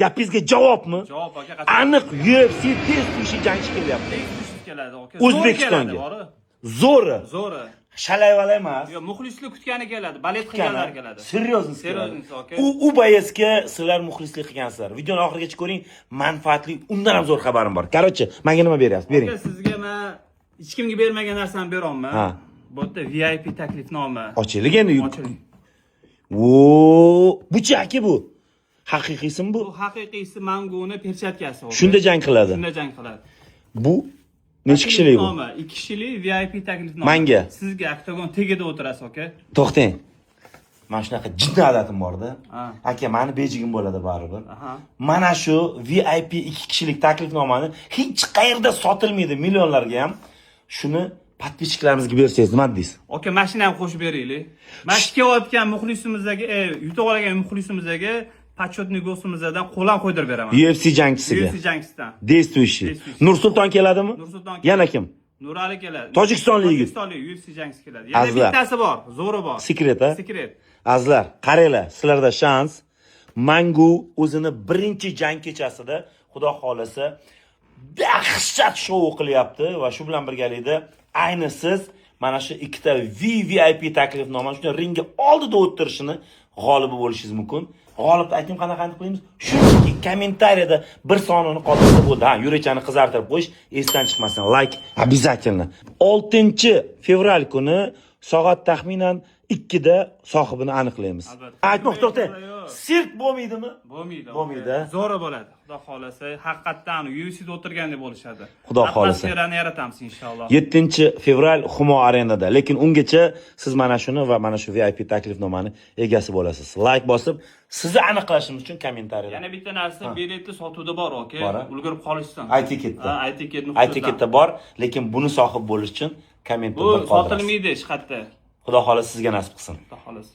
Gapingizga javobmi? Javob aka. Aniq UFC tez turishi jangchi kelyapti. keladi aka. O'zbekistonga. Zo'ri. Zo'ri. Shalayvala emas. Yo, muxlislik kutgani keladi, balet qilganlar keladi. Seryozni Seryozni aka. U bayasga sizlar muxlislik qilgansizlar. Videoni oxirigacha ko'ring, manfaatli, undan ham zo'r xabarim bor. Qarochi, menga nima beryapsiz? Bering. Aka, sizga men hech kimga bermagan narsani beraman. Ha. Bu yerda VIP taklifnoma. Ochiling endi. Ochiling. Bu-chi aka bu? Haqiqiysimi bu? Bu haqiqiysi Manguni perchatkasi. Shunda jang qiladi. Shunda jang qiladi. Bu necha kishilik bu? 2 kishilik VIP taklifnoma. Menga. Sizga oktagon tagida o'tirasiz, aka. To'xtang. Mana shunaqa jiddi odatim bor-da. Ha. Aka, meni bejigim bo'ladi baribir. Aha. Mana shu VIP 2 kishilik taklifnomani hech qayerda sotilmaydi millionlarga ham. Shuni podpischiklarimizga bersangiz nima deysiz? Aka, mashina ham qo'shib beraylik. Mana kelayotgan muxlisimizga, yutib olgan muxlisimizga почетный go'stimizdan qo'lan qo'ydirib beraman. UFC jangchisiga. UFC jangchisidan. Действующий. Nursulton keladimi? Nursulton. Yana kim? Nurali keladi. Tojikistonlik yigit. Tojikistonlik UFC jangchisi keladi. Yana Azlar. bittasi bor, zo'ri bor. Sekret, ha? Sekret. Azlar, qaranglar, sizlarda shans. Mangu o'zini birinchi jang kechasida, xudo xolasa, dahshat shou qilyapti va shu bilan birgalikda ayni siz mana shu ikkita VIP taklifnomani shunday ringga oldida o'tirishini g'olibi bo'lishingiz mumkin. G'olibni ayting qanaqa qilamiz? Shunchaki kommentariyada bir sonini qoldirsa bo'ldi. Ha, yurakchani qizartirib qo'yish, esdan chiqmasin. Like обязательно. 6-fevral kuni soat taxminan 2 da sohibini aniqlaymiz. Aytmoq to'xta. Sirk bo'lmaydimi? Bo'lmaydi. Bo'lmaydi. Zo'ri bo'ladi. Xudo xolasa, haqiqatdan UFC'da o'tirgandek bo'lishadi. Xudo xolasa. Atmosferani yaratamiz inshaalloh. 7-fevral Humo arenada. Lekin ungacha siz mana shuni va mana shu VIP taklifnomani egasi bo'lasiz. Like bosib, sizni aniqlashimiz uchun kommentariyada. Yana bitta narsa, biletni sotuvda bor, aka. Bor. Ulgurib qolishsin. iTicketda. Ha, iTicketni iTicketda bor, lekin buni sohib bo'lish uchun kommentda bu qoldirasiz. sotilmaydi hech qayerda. Xudo xolasa sizga nasib qilsin. Xudo xolasa.